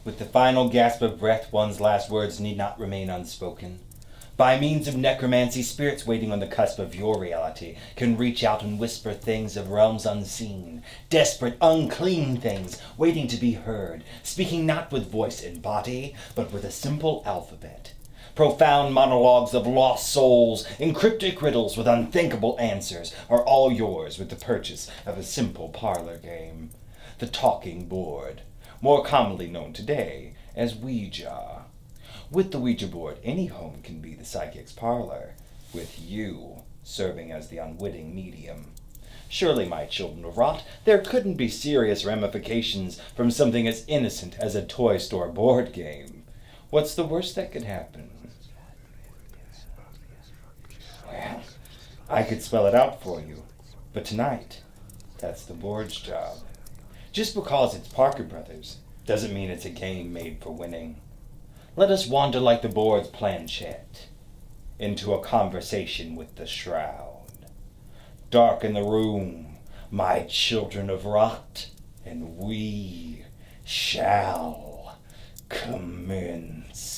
With the final gasp of breath, one's last words need not remain unspoken. By means of necromancy, spirits waiting on the cusp of your reality can reach out and whisper things of realms unseen, desperate, unclean things waiting to be heard, speaking not with voice and body, but with a simple alphabet. Profound monologues of lost souls and cryptic riddles with unthinkable answers are all yours with the purchase of a simple parlor game. The talking board, more commonly known today as Ouija. With the Ouija board, any home can be the psychic's parlor, with you serving as the unwitting medium. Surely, my children of rot, there couldn't be serious ramifications from something as innocent as a toy store board game. What's the worst that could happen? Well, I could spell it out for you, but tonight, that's the board's job. Just because it's Parker Brothers doesn't mean it's a game made for winning. Let us wander like the board's planchette into a conversation with the shroud. Darken the room, my children of rot, and we shall commence.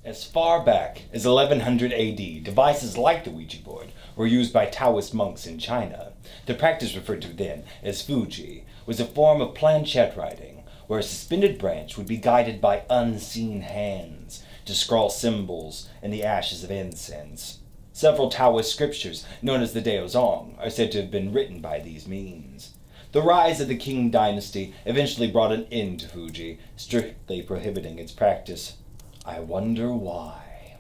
As far back as 1100 AD, devices like the Ouija board were used by Taoist monks in China. The practice referred to then as Fuji was a form of planchette writing, where a suspended branch would be guided by unseen hands to scrawl symbols in the ashes of incense. Several Taoist scriptures, known as the Daozong, are said to have been written by these means. The rise of the Qing dynasty eventually brought an end to Fuji, strictly prohibiting its practice. I wonder why.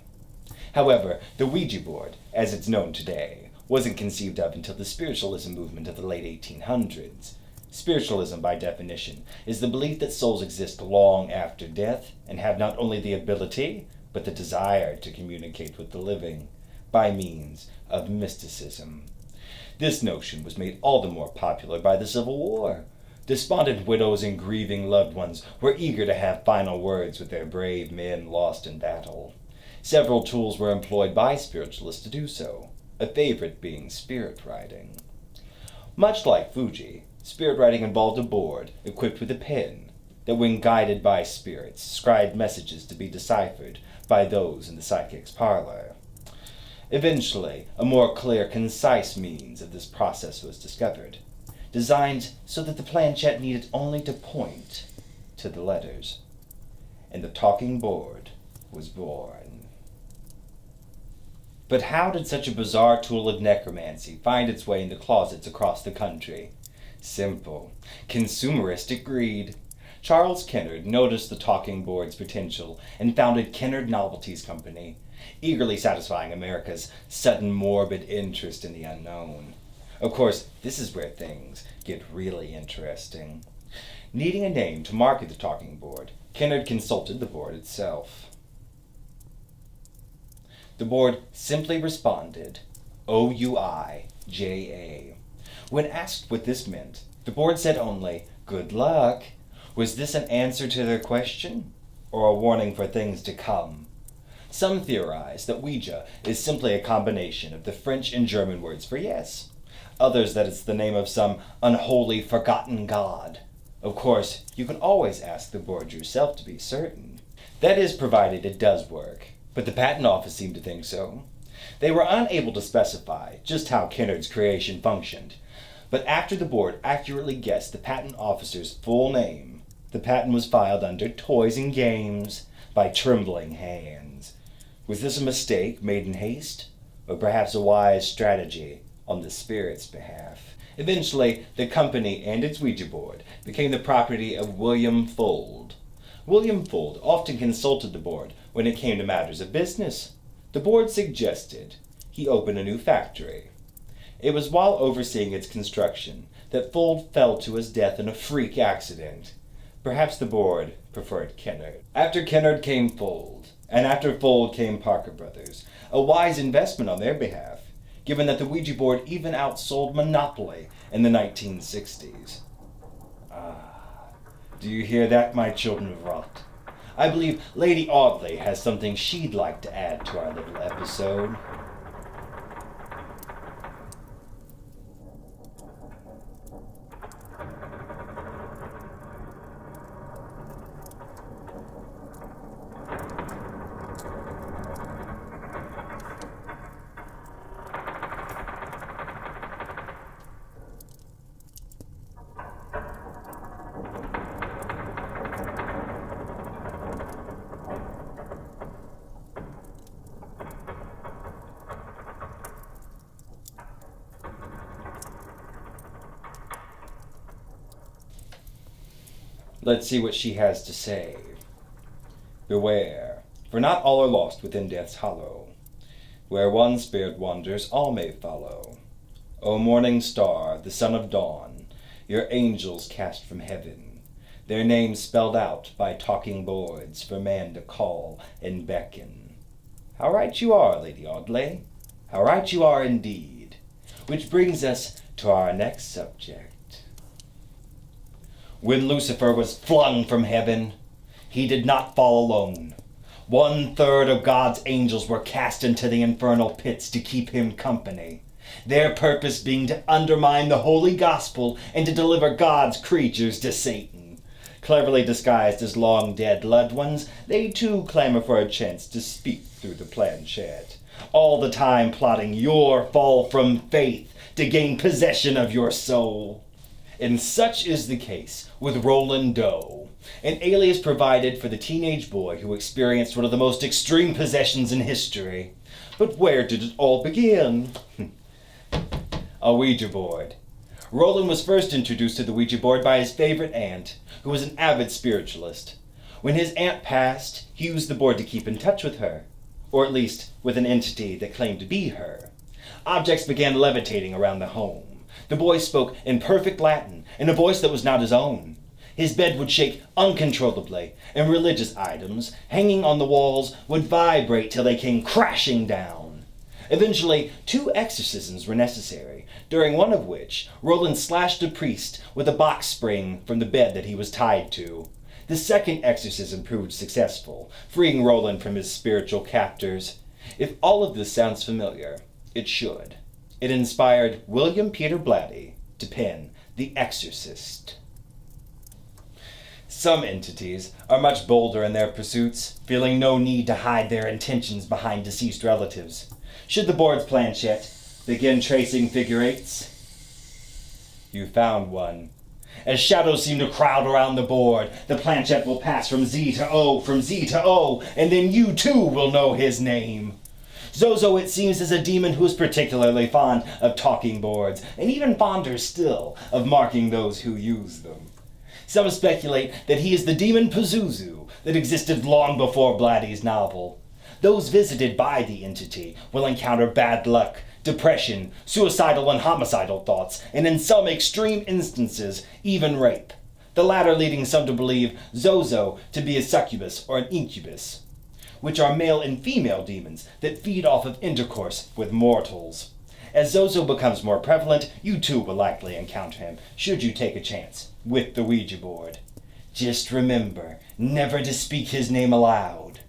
However, the Ouija board, as it's known today, wasn't conceived of until the spiritualism movement of the late 1800s. Spiritualism, by definition, is the belief that souls exist long after death and have not only the ability, but the desire to communicate with the living by means of mysticism. This notion was made all the more popular by the Civil War. Despondent widows and grieving loved ones were eager to have final words with their brave men lost in battle. Several tools were employed by spiritualists to do so, a favorite being spirit writing. Much like Fuji, spirit writing involved a board equipped with a pen that, when guided by spirits, scribed messages to be deciphered by those in the psychic's parlor. Eventually, a more clear, concise means of this process was discovered, designed so that the planchette needed only to point to the letters, and the talking board was born. But how did such a bizarre tool of necromancy find its way into closets across the country? Simple. Consumeristic greed. Charles Kennard noticed the talking board's potential and founded Kennard Novelties Company, eagerly satisfying America's sudden morbid interest in the unknown. Of course, this is where things get really interesting. Needing a name to market the talking board, Kennard consulted the board itself. The board simply responded, OUIJA. When asked what this meant, the board said only, good luck. Was this an answer to their question, or a warning for things to come? Some theorize that Ouija is simply a combination of the French and German words for yes. Others that it's the name of some unholy, forgotten god. Of course, you can always ask the board yourself to be certain. That is, provided it does work, but the patent office seemed to think so. They were unable to specify just how Kennard's creation functioned, but after the board accurately guessed the patent officer's full name, the patent was filed under Toys and Games by trembling hands. Was this a mistake made in haste, or perhaps a wise strategy on the spirit's behalf? Eventually, the company and its Ouija board became the property of William Fuld. William Fuld often consulted the board when it came to matters of business. The board suggested he open a new factory. It was while overseeing its construction that Fuld fell to his death in a freak accident. Perhaps the board preferred Kennard. After Kennard came Fuld, and after Fuld came Parker Brothers, a wise investment on their behalf, given that the Ouija board even outsold Monopoly in the 1960s. Do you hear that, my children of rot? I believe Lady Audley has something she'd like to add to our little episode. Let's see what she has to say. Beware, for not all are lost within death's hollow. Where one spirit wanders, all may follow. O morning star, the son of dawn, your angels cast from heaven, their names spelled out by talking boards for man to call and beckon. How right you are, Lady Audley, how right you are indeed. Which brings us to our next subject. When Lucifer was flung from heaven, he did not fall alone. 1/3 of God's angels were cast into the infernal pits to keep him company, their purpose being to undermine the holy gospel and to deliver God's creatures to Satan. Cleverly disguised as long-dead loved ones, they too clamor for a chance to speak through the planchette, all the time plotting your fall from faith to gain possession of your soul. And such is the case with Roland Doe, an alias provided for the teenage boy who experienced one of the most extreme possessions in history. But where did it all begin? A Ouija board. Roland was first introduced to the Ouija board by his favorite aunt, who was an avid spiritualist. When his aunt passed, he used the board to keep in touch with her, or at least with an entity that claimed to be her. Objects began levitating around the home. The boy spoke in perfect Latin, in a voice that was not his own. His bed would shake uncontrollably, and religious items hanging on the walls would vibrate till they came crashing down. Eventually, 2 exorcisms were necessary, during one of which Roland slashed a priest with a box spring from the bed that he was tied to. The second exorcism proved successful, freeing Roland from his spiritual captors. If all of this sounds familiar, it should. It inspired William Peter Blatty to pen The Exorcist. Some entities are much bolder in their pursuits, feeling no need to hide their intentions behind deceased relatives. Should the board's planchette begin tracing figure eights? You found one. As shadows seem to crowd around the board, the planchette will pass from Z to O, from Z to O, and then you too will know his name. Zozo, it seems, is a demon who is particularly fond of talking boards, and even fonder still of marking those who use them. Some speculate that he is the demon Pazuzu that existed long before Blatty's novel. Those visited by the entity will encounter bad luck, depression, suicidal and homicidal thoughts, and in some extreme instances, even rape. The latter leading some to believe Zozo to be a succubus or an incubus, which are male and female demons that feed off of intercourse with mortals. As Zozo becomes more prevalent, you too will likely encounter him, should you take a chance with the Ouija board. Just remember, never to speak his name aloud.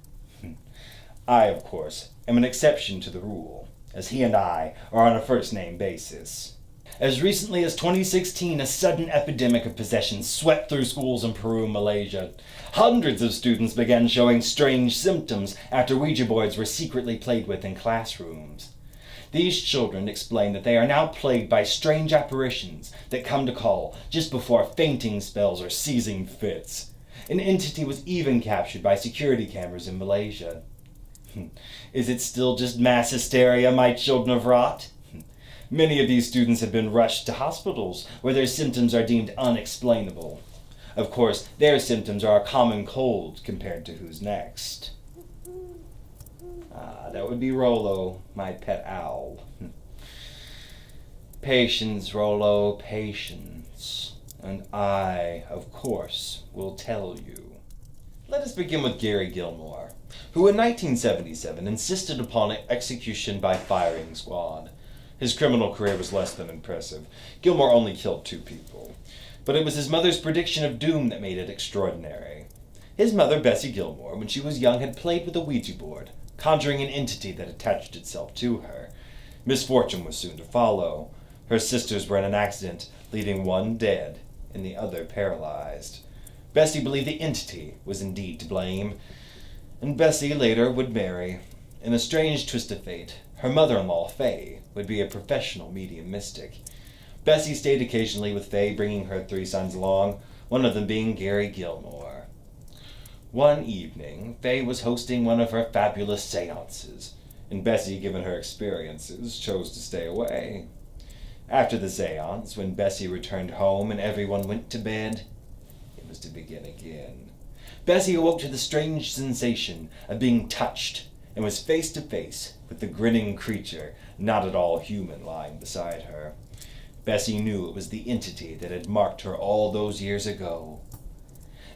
I, of course, am an exception to the rule, as he and I are on a first-name basis. As recently as 2016, a sudden epidemic of possession swept through schools in Peru and Malaysia. Hundreds of students began showing strange symptoms after Ouija boards were secretly played with in classrooms. These children explain that they are now plagued by strange apparitions that come to call just before fainting spells or seizing fits. An entity was even captured by security cameras in Malaysia. Is it still just mass hysteria my children have wrought? Many of these students have been rushed to hospitals where their symptoms are deemed unexplainable. Of course, their symptoms are a common cold compared to who's next. That would be Rollo, my pet owl. Patience, Rollo, patience. And I, of course, will tell you. Let us begin with Gary Gilmore, who in 1977 insisted upon execution by firing squad. His criminal career was less than impressive. Gilmore only killed 2 people. But it was his mother's prediction of doom that made it extraordinary. His mother, Bessie Gilmore, when she was young, had played with a Ouija board, conjuring an entity that attached itself to her. Misfortune was soon to follow. Her sisters were in an accident, leaving one dead and the other paralyzed. Bessie believed the entity was indeed to blame, and Bessie later would marry. In a strange twist of fate, her mother-in-law, Faye, would be a professional medium mystic. Bessie stayed occasionally with Faye, bringing her 3 sons along, one of them being Gary Gilmore. One evening, Faye was hosting one of her fabulous seances, and Bessie, given her experiences, chose to stay away. After the seance, when Bessie returned home and everyone went to bed, it was to begin again. Bessie awoke to the strange sensation of being touched and was face to face with the grinning creature, not at all human, lying beside her. Bessie knew it was the entity that had marked her all those years ago.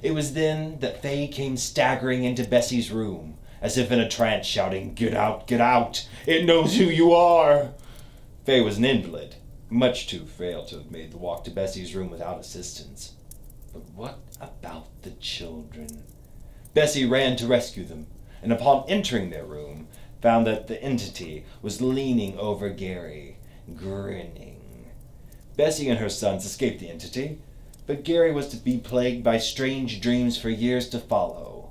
It was then that Faye came staggering into Bessie's room, as if in a trance, shouting, "Get out, get out! It knows who you are!" Faye was an invalid, much too frail to have made the walk to Bessie's room without assistance. But what about the children? Bessie ran to rescue them, and upon entering their room, found that the entity was leaning over Gary, grinning. Bessie and her sons escaped the entity, but Gary was to be plagued by strange dreams for years to follow.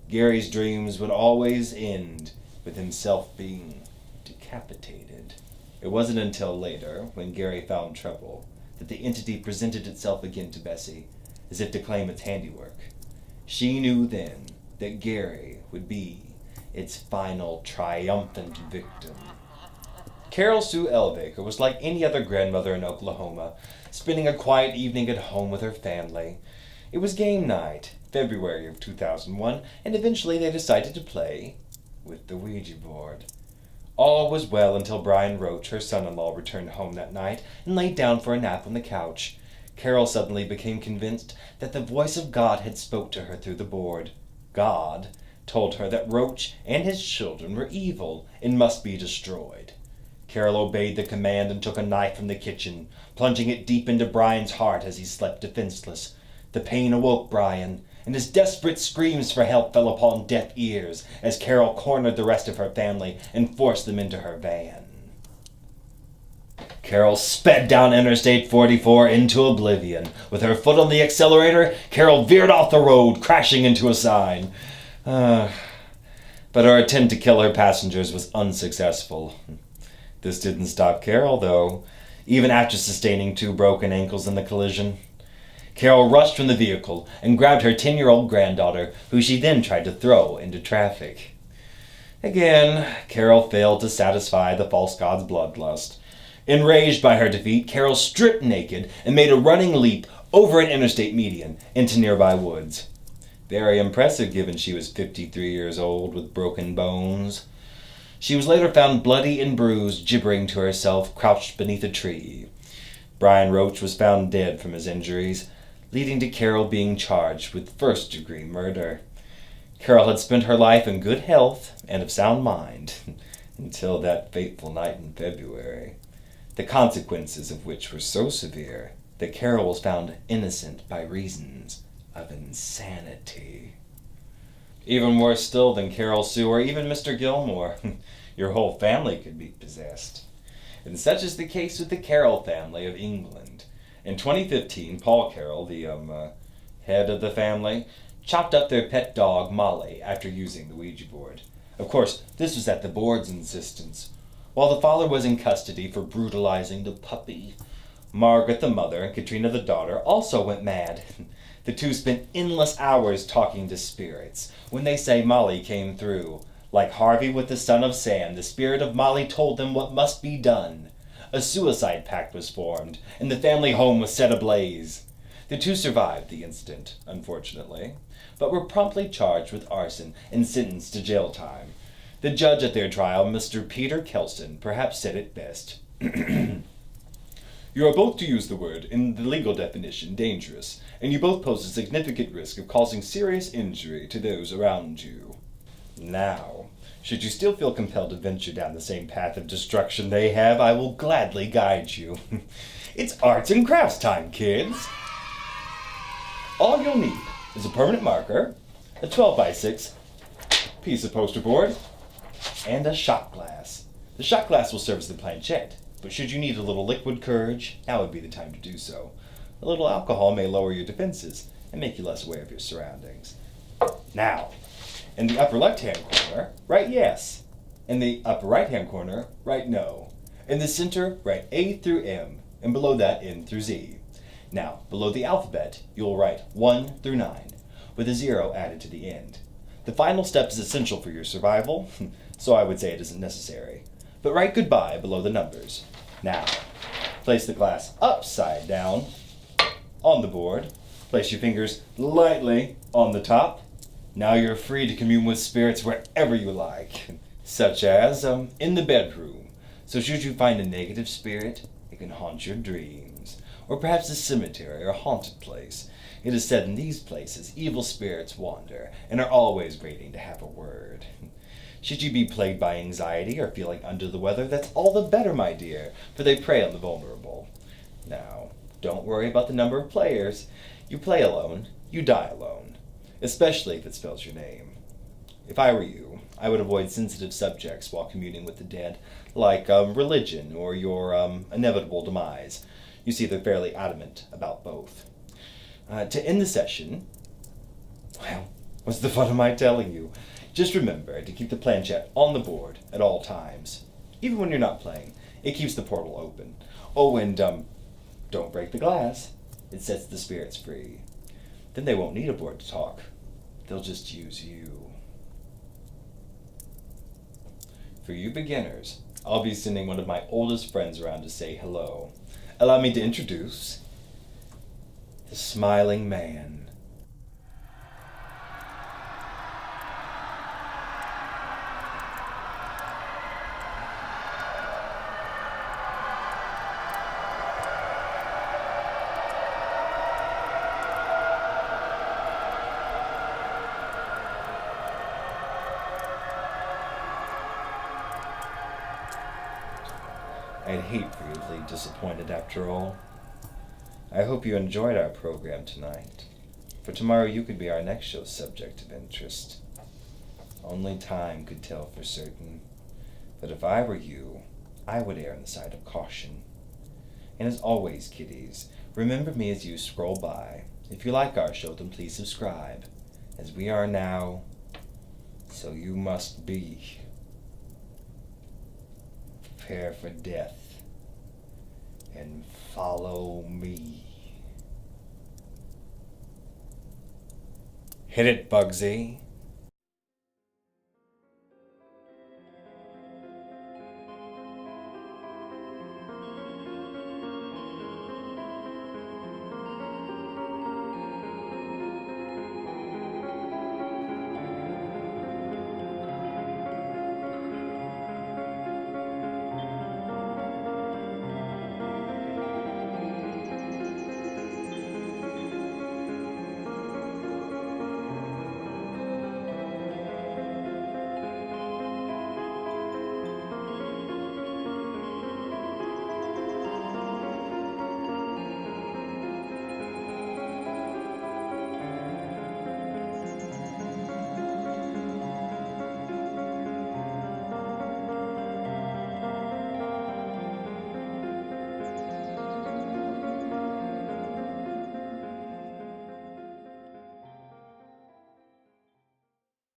Gary's dreams would always end with himself being decapitated. It wasn't until later, when Gary found trouble, that the entity presented itself again to Bessie, as if to claim its handiwork. She knew then that Gary would be its final triumphant victim. Carol Sue Elvaker was like any other grandmother in Oklahoma, spending a quiet evening at home with her family. It was game night, February of 2001, and eventually they decided to play with the Ouija board. All was well until Brian Roach, her son-in-law, returned home that night and laid down for a nap on the couch. Carol suddenly became convinced that the voice of God had spoke to her through the board. God told her that Roach and his children were evil and must be destroyed. Carol obeyed the command and took a knife from the kitchen, plunging it deep into Brian's heart as he slept defenseless. The pain awoke Brian, and his desperate screams for help fell upon deaf ears as Carol cornered the rest of her family and forced them into her van. Carol sped down Interstate 44 into oblivion. With her foot on the accelerator, Carol veered off the road, crashing into a sign. But her attempt to kill her passengers was unsuccessful. This didn't stop Carol, though, even after sustaining 2 broken ankles in the collision. Carol rushed from the vehicle and grabbed her 10-year-old granddaughter, who she then tried to throw into traffic. Again, Carol failed to satisfy the false god's bloodlust. Enraged by her defeat, Carol stripped naked and made a running leap over an interstate median into nearby woods. Very impressive, given she was 53 years old with broken bones. She was later found bloody and bruised, gibbering to herself, crouched beneath a tree. Brian Roach was found dead from his injuries, leading to Carol being charged with first-degree murder. Carol had spent her life in good health and of sound mind, until that fateful night in February, the consequences of which were so severe that Carol was found innocent by reasons of insanity. Even worse still than Carol Sue or even Mr. Gilmore, your whole family could be possessed. And such is the case with the Carroll family of England. In 2015, Paul Carroll, the head of the family, chopped up their pet dog, Molly, after using the Ouija board. Of course, this was at the board's insistence. While the father was in custody for brutalizing the puppy, Margaret, the mother, and Katrina, the daughter, also went mad. The two spent endless hours talking to spirits. When they say Molly came through, like Harvey with the son of Sam, the spirit of Molly told them what must be done. A suicide pact was formed, and the family home was set ablaze. The two survived the incident, unfortunately, but were promptly charged with arson and sentenced to jail time. The judge at their trial, Mr. Peter Kelson, perhaps said it best. You are both, to use the word in the legal definition, dangerous, and you both pose a significant risk of causing serious injury to those around you. Now, should you still feel compelled to venture down the same path of destruction they have, I will gladly guide you. It's arts and crafts time, kids! All you'll need is a permanent marker, a 12x6 piece of poster board, and a shot glass. The shot glass will serve as the planchette, but should you need a little liquid courage, now would be the time to do so. A little alcohol may lower your defenses and make you less aware of your surroundings. Now, in the upper left-hand corner, write yes. In the upper right-hand corner, write no. In the center, write A through M, and below that, N through Z. Now, below the alphabet, you'll write 1 through 9, with a 0 added to the end. The final step is essential for your survival, so I would say it isn't necessary. But write goodbye below the numbers. Now, place the glass upside down on the board Place your fingers lightly on the top. Now you're free to commune with spirits wherever you like, such as in the bedroom. So should you find a negative spirit, it can haunt your dreams, or perhaps a cemetery or a haunted place. It is said in these places evil spirits wander and are always waiting to have a word. Should you be plagued by anxiety or feeling under the weather, that's all the better, my dear, for they prey on the vulnerable. Now, don't worry about the number of players. You play alone, you die alone, especially if it spells your name. If I were you, I would avoid sensitive subjects while communing with the dead, like religion or your inevitable demise. You see, they're fairly adamant about both. To end the session, well, what's the fun of my telling you? Just remember to keep the planchette on the board at all times. Even when you're not playing, it keeps the portal open. Oh, and don't break the glass. It sets the spirits free. Then they won't need a board to talk. They'll just use you. For you beginners, I'll be sending one of my oldest friends around to say hello. Allow me to introduce the Smiling Man. I'd hate for you to leave disappointed after all. I hope you enjoyed our program tonight. For tomorrow you could be our next show's subject of interest. Only time could tell for certain. But if I were you, I would err on the side of caution. And as always, kiddies, remember me as you scroll by. If you like our show, then please subscribe. As we are now, so you must be. Prepare for death and follow me. Hit it, Bugsy.